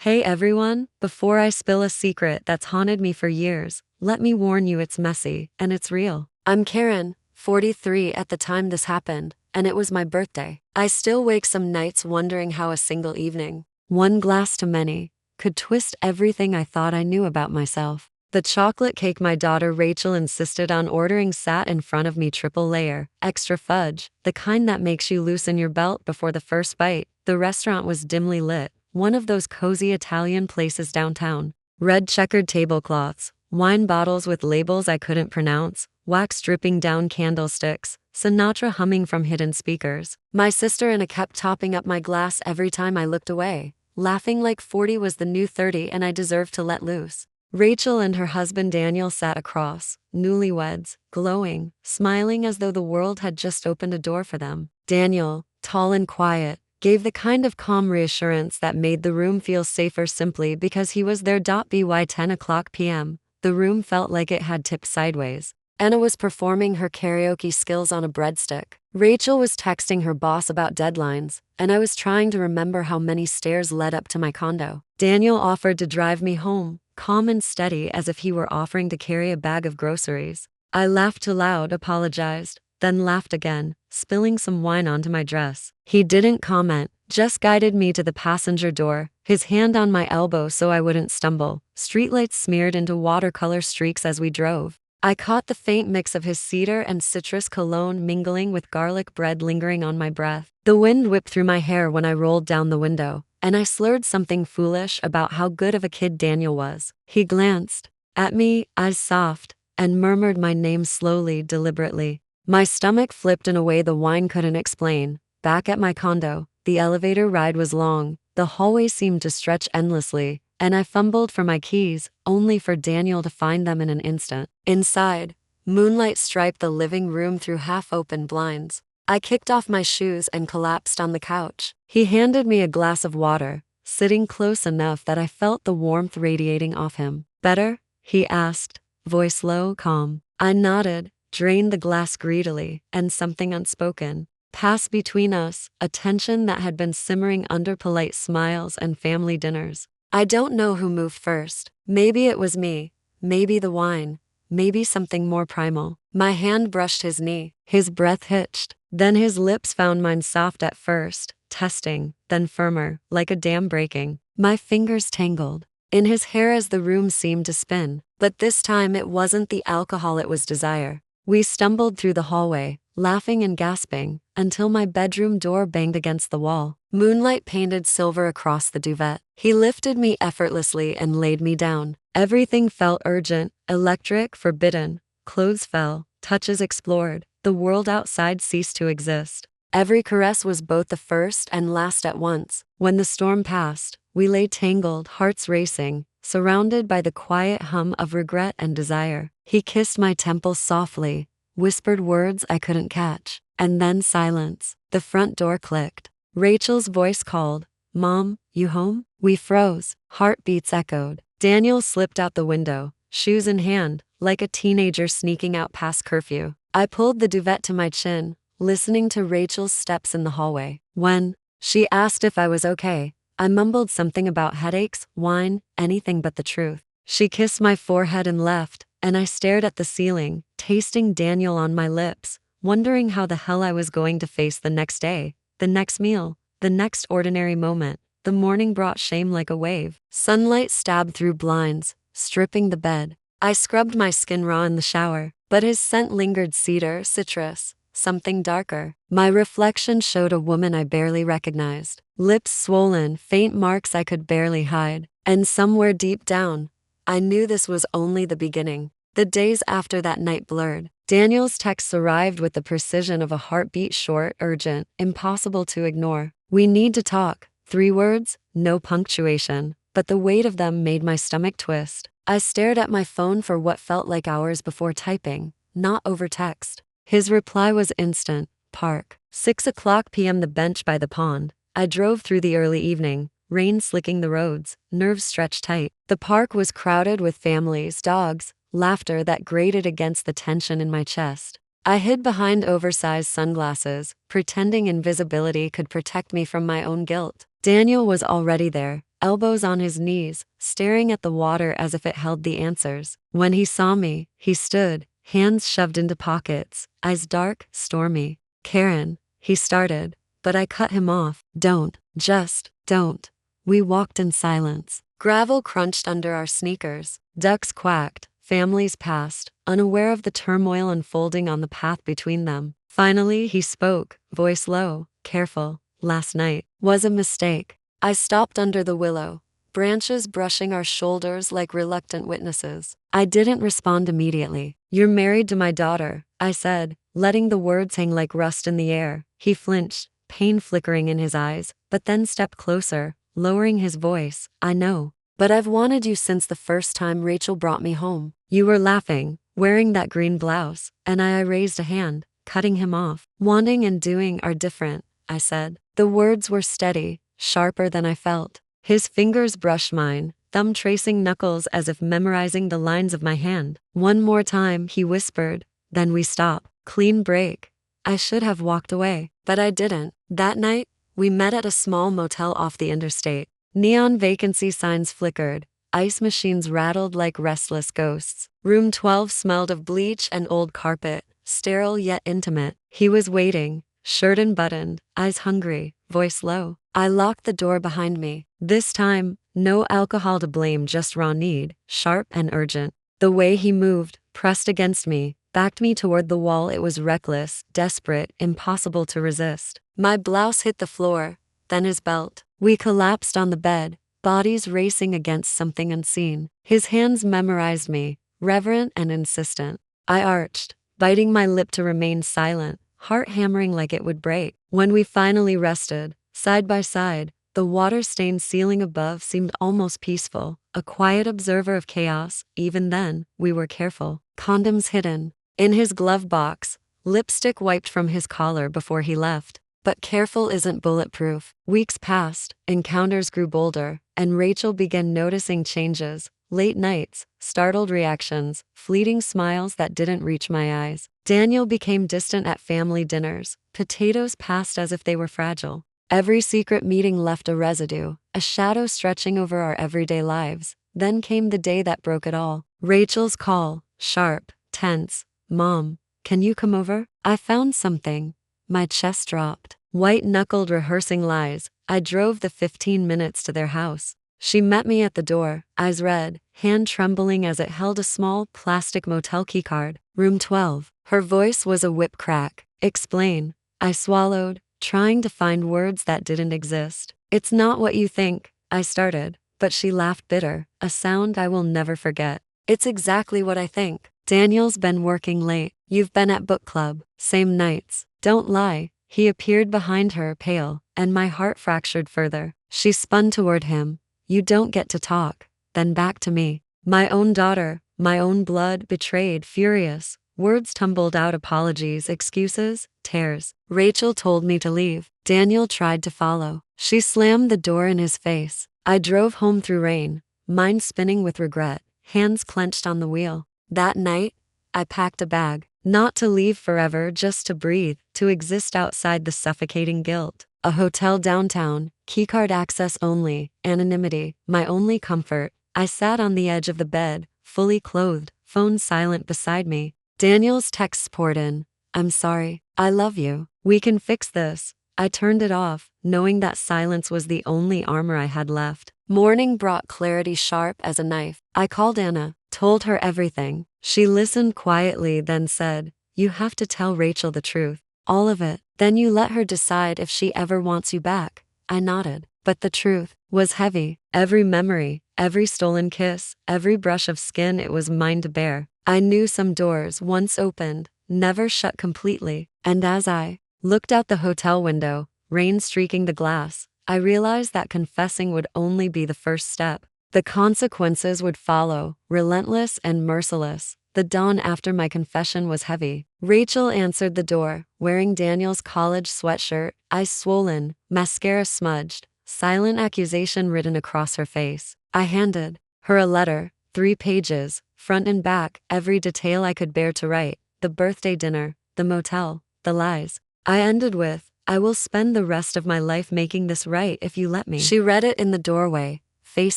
Hey everyone, before I spill a secret that's haunted me for years, let me warn you it's messy and it's real. I'm Karen, 43 at the time this happened, and it was my birthday. I still wake some nights wondering how a single evening, one glass to many, could twist everything I thought I knew about myself. The chocolate cake my daughter Rachel insisted on ordering sat in front of me triple layer, extra fudge, the kind that makes you loosen your belt before the first bite. The restaurant was dimly lit, one of those cozy Italian places downtown. Red checkered tablecloths, wine bottles with labels I couldn't pronounce, wax dripping down candlesticks, Sinatra humming from hidden speakers. My sister and I kept topping up my glass every time I looked away, laughing like 40 was the new 30 and I deserved to let loose. Rachel and her husband Daniel sat across, newlyweds, glowing, smiling as though the world had just opened a door for them. Daniel, tall and quiet, gave the kind of calm reassurance that made the room feel safer simply because he was there. By 10 o'clock p.m., the room felt like it had tipped sideways. Anna was performing her karaoke skills on a breadstick. Rachel was texting her boss about deadlines, and I was trying to remember how many stairs led up to my condo. Daniel offered to drive me home, calm and steady as if he were offering to carry a bag of groceries. I laughed too loud, apologized, then laughed again, spilling some wine onto my dress. He didn't comment, just guided me to the passenger door, his hand on my elbow so I wouldn't stumble. Streetlights smeared into watercolor streaks as we drove. I caught the faint mix of his cedar and citrus cologne mingling with garlic bread lingering on my breath. The wind whipped through my hair when I rolled down the window, and I slurred something foolish about how good of a kid Daniel was. He glanced at me, eyes soft, and murmured my name slowly, deliberately. My stomach flipped in a way the wine couldn't explain. Back at my condo, the elevator ride was long, the hallway seemed to stretch endlessly, and I fumbled for my keys, only for Daniel to find them in an instant. Inside, moonlight striped the living room through half-open blinds. I kicked off my shoes and collapsed on the couch. He handed me a glass of water, sitting close enough that I felt the warmth radiating off him. "Better?" he asked, voice low, calm. I nodded, drained the glass greedily, and something unspoken passed between us, a tension that had been simmering under polite smiles and family dinners. I don't know who moved first. Maybe it was me, maybe the wine, maybe something more primal. My hand brushed his knee, his breath hitched. Then his lips found mine soft at first, testing, then firmer, like a dam breaking. My fingers tangled in his hair as the room seemed to spin. But this time it wasn't the alcohol, it was desire. We stumbled through the hallway, laughing and gasping, until my bedroom door banged against the wall. Moonlight painted silver across the duvet. He lifted me effortlessly and laid me down. Everything felt urgent, electric, forbidden. Clothes fell, touches explored. The world outside ceased to exist. Every caress was both the first and last at once. When the storm passed, we lay tangled, hearts racing, surrounded by the quiet hum of regret and desire. He kissed my temples softly, whispered words I couldn't catch, and then silence. The front door clicked. Rachel's voice called, "Mom, you home?" We froze, heartbeats echoed. Daniel slipped out the window, shoes in hand, like a teenager sneaking out past curfew. I pulled the duvet to my chin, listening to Rachel's steps in the hallway. When she asked if I was okay, I mumbled something about headaches, wine, anything but the truth. She kissed my forehead and left, and I stared at the ceiling, tasting Daniel on my lips, wondering how the hell I was going to face the next day, the next meal, the next ordinary moment. The morning brought shame like a wave. Sunlight stabbed through blinds, stripping the bed. I scrubbed my skin raw in the shower, but his scent lingered, cedar, citrus, something darker. My reflection showed a woman I barely recognized. Lips swollen, faint marks I could barely hide. And somewhere deep down, I knew this was only the beginning. The days after that night blurred. Daniel's texts arrived with the precision of a heartbeat, short, urgent, impossible to ignore. "We need to talk." 3 words, no punctuation, but the weight of them made my stomach twist. I stared at my phone for what felt like hours before typing, not over text. His reply was instant. "Park." 6 o'clock p.m. The bench by the pond. I drove through the early evening, rain slicking the roads, nerves stretched tight. The park was crowded with families, dogs, laughter that grated against the tension in my chest. I hid behind oversized sunglasses, pretending invisibility could protect me from my own guilt. Daniel was already there, elbows on his knees, staring at the water as if it held the answers. When he saw me, he stood, hands shoved into pockets, eyes dark, stormy. Karen, he started, but I cut him off. Don't, just don't. We walked in silence. Gravel crunched under our sneakers. Ducks quacked. Families passed, unaware of the turmoil unfolding on the path between them. Finally, he spoke, voice low, careful. Last night was a mistake. I stopped under the willow, branches brushing our shoulders like reluctant witnesses. I didn't respond immediately. You're married to my daughter, I said, letting the words hang like rust in the air. He flinched, pain flickering in his eyes, but then stepped closer, lowering his voice. I know. But I've wanted you since the first time Rachel brought me home. You were laughing, wearing that green blouse, and I raised a hand, cutting him off. Wanting and doing are different, I said. The words were steady, sharper than I felt. His fingers brushed mine, thumb tracing knuckles as if memorizing the lines of my hand. One more time, he whispered, then we stop. Clean break. I should have walked away, but I didn't. That night, we met at a small motel off the interstate. Neon vacancy signs flickered. Ice machines rattled like restless ghosts. Room 12 smelled of bleach and old carpet, sterile yet intimate. He was waiting, shirt unbuttoned, eyes hungry, voice low. I locked the door behind me. This time, no alcohol to blame, just raw need, sharp and urgent. The way he moved, pressed against me, backed me toward the wall. It was reckless, desperate, impossible to resist. My blouse hit the floor, then his belt. We collapsed on the bed, bodies racing against something unseen. His hands memorized me, reverent and insistent. I arched, biting my lip to remain silent, heart hammering like it would break. When we finally rested, side by side, the water-stained ceiling above seemed almost peaceful, a quiet observer of chaos. Even then, we were careful. Condoms hidden in his glove box, lipstick wiped from his collar before he left. But careful isn't bulletproof. Weeks passed, encounters grew bolder, and Rachel began noticing changes. Late nights, startled reactions, fleeting smiles that didn't reach my eyes. Daniel became distant at family dinners. Potatoes passed as if they were fragile. Every secret meeting left a residue, a shadow stretching over our everyday lives. Then came the day that broke it all. Rachel's call, sharp, tense. Mom, can you come over? I found something. My chest dropped. White-knuckled rehearsing lies, I drove the 15 minutes to their house. She met me at the door, eyes red, hand trembling as it held a small plastic motel keycard. Room 12. Her voice was a whip crack. Explain. I swallowed, trying to find words that didn't exist. It's not what you think, I started, but she laughed bitter, a sound I will never forget. It's exactly what I think. Daniel's been working late. You've been at book club. Same nights. Don't lie. He appeared behind her, pale, and my heart fractured further. She spun toward him. You don't get to talk. Then back to me. My own daughter, my own blood, betrayed, furious. Words tumbled out, apologies, excuses, tears. Rachel told me to leave. Daniel tried to follow. She slammed the door in his face. I drove home through rain, mind spinning with regret, hands clenched on the wheel. That night, I packed a bag. Not to leave forever, just to breathe, to exist outside the suffocating guilt. A hotel downtown, keycard access only, anonymity, my only comfort. I sat on the edge of the bed, fully clothed, phone silent beside me. Daniel's texts poured in. I'm sorry. I love you. We can fix this. I turned it off, knowing that silence was the only armor I had left. Morning brought clarity sharp as a knife. I called Anna, told her everything. She listened quietly, then said, you have to tell Rachel the truth. All of it. Then you let her decide if she ever wants you back. I nodded. But the truth was heavy. Every memory, every stolen kiss, every brush of skin, it was mine to bear. I knew some doors, once opened, never shut completely. And as I looked out the hotel window, rain streaking the glass, I realized that confessing would only be the first step. The consequences would follow, relentless and merciless. The dawn after my confession was heavy. Rachel answered the door, wearing Daniel's college sweatshirt, eyes swollen, mascara smudged, silent accusation written across her face. I handed her a letter, 3 pages, front and back, every detail I could bear to write. The birthday dinner, the motel, the lies. I ended with, I will spend the rest of my life making this right if you let me. She read it in the doorway, face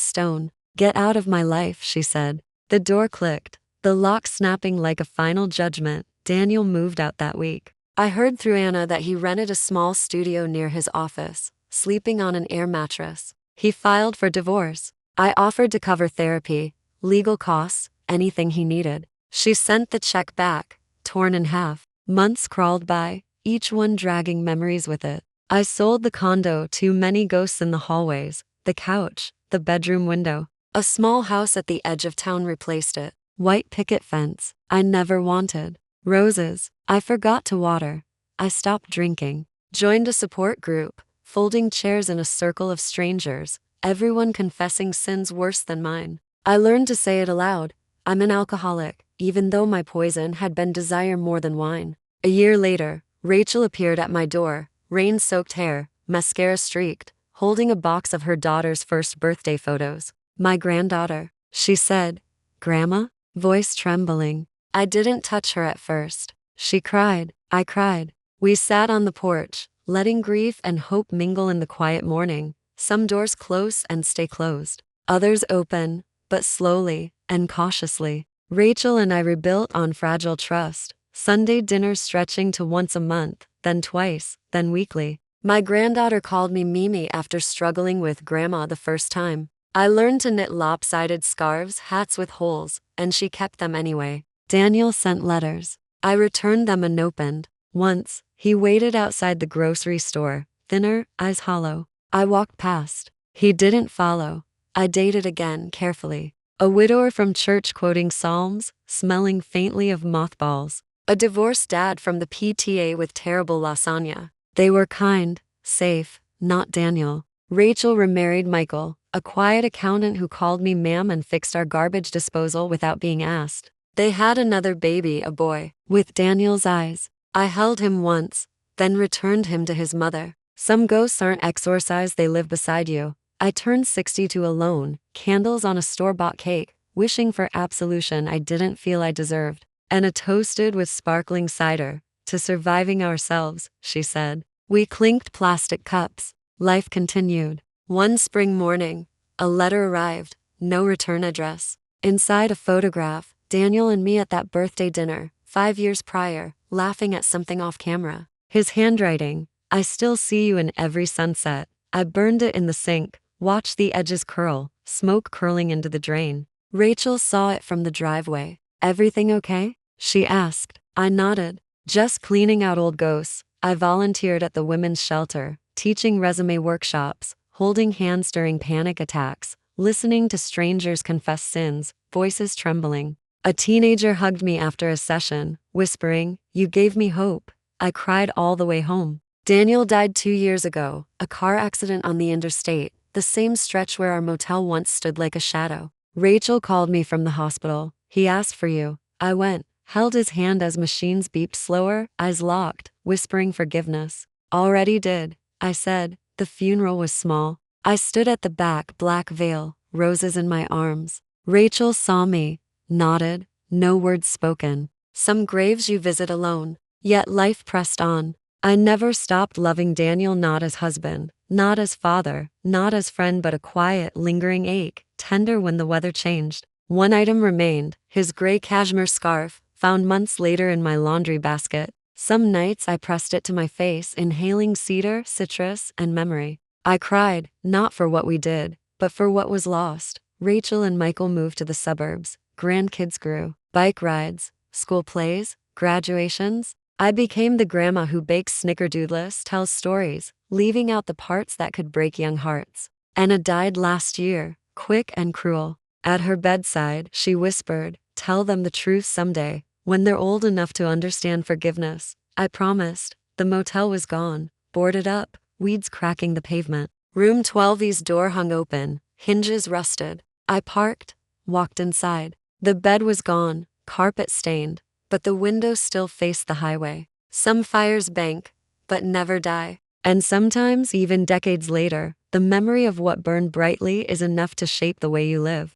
stone. Get out of my life, she said. The door clicked, the lock snapping like a final judgment. Daniel moved out that week. I heard through Anna that he rented a small studio near his office, sleeping on an air mattress. He filed for divorce. I offered to cover therapy, legal costs, anything he needed. She sent the check back, torn in half. Months crawled by, each one dragging memories with it. I sold the condo, too many ghosts in the hallways, the couch, the bedroom window. A small house at the edge of town replaced it. White picket fence, I never wanted. Roses, I forgot to water. I stopped drinking. Joined a support group, folding chairs in a circle of strangers, everyone confessing sins worse than mine. I learned to say it aloud. I'm an alcoholic, even though my poison had been desire more than wine. A year later, Rachel appeared at my door, rain-soaked hair, mascara streaked, holding a box of her daughter's first birthday photos. My granddaughter, she said. Grandma? Voice trembling. I didn't touch her at first. She cried. I cried. We sat on the porch, letting grief and hope mingle in the quiet morning. Some doors close and stay closed. Others open, but slowly and cautiously. Rachel and I rebuilt on fragile trust. Sunday dinners stretching to once a month, then twice, then weekly. My granddaughter called me Mimi after struggling with Grandma the first time. I learned to knit lopsided scarves, hats with holes, and she kept them anyway. Daniel sent letters. I returned them unopened. Once, he waited outside the grocery store, thinner, eyes hollow. I walked past. He didn't follow. I dated again, carefully. A widower from church quoting psalms, smelling faintly of mothballs. A divorced dad from the PTA with terrible lasagna. They were kind, safe, not Daniel. Rachel remarried Michael, a quiet accountant who called me ma'am and fixed our garbage disposal without being asked. They had another baby, a boy, with Daniel's eyes. I held him once, then returned him to his mother. Some ghosts aren't exorcised, they live beside you. I turned 62 alone, candles on a store-bought cake, wishing for absolution I didn't feel I deserved. And a toasted with sparkling cider, to surviving ourselves, she said. We clinked plastic cups. Life continued. One spring morning, a letter arrived, no return address. Inside a photograph, Daniel and me at that birthday dinner, 5 years prior, laughing at something off camera. His handwriting, I still see you in every sunset. I burned it in the sink, watched the edges curl, smoke curling into the drain. Rachel saw it from the driveway. Everything okay? She asked. I nodded. Just cleaning out old ghosts. I volunteered at the women's shelter, teaching resume workshops, holding hands during panic attacks, listening to strangers confess sins, voices trembling. A teenager hugged me after a session, whispering, "You gave me hope." I cried all the way home. Daniel died 2 years ago, a car accident on the interstate, the same stretch where our motel once stood like a shadow. Rachel called me from the hospital. He asked for you. I went, held his hand as machines beeped slower, eyes locked, whispering forgiveness. Already did, I said. The funeral was small. I stood at the back, black veil, roses in my arms. Rachel saw me, nodded, no words spoken. Some graves you visit alone. Yet life pressed on. I never stopped loving Daniel, not as husband, not as father, not as friend, but a quiet, lingering ache, tender when the weather changed. One item remained, his gray cashmere scarf, found months later in my laundry basket. Some nights I pressed it to my face, inhaling cedar, citrus, and memory. I cried, not for what we did, but for what was lost. Rachel and Michael moved to the suburbs. Grandkids grew. Bike rides, school plays, graduations. I became the grandma who bakes snickerdoodles, tells stories, leaving out the parts that could break young hearts. Anna died last year, quick and cruel. At her bedside, she whispered, "Tell them the truth someday, when they're old enough to understand forgiveness." I promised. The motel was gone, boarded up, weeds cracking the pavement. Room 12E's door hung open, hinges rusted. I parked, walked inside. The bed was gone, carpet stained, but the windows still faced the highway. Some fires bank, but never die. And sometimes, even decades later, the memory of what burned brightly is enough to shape the way you live.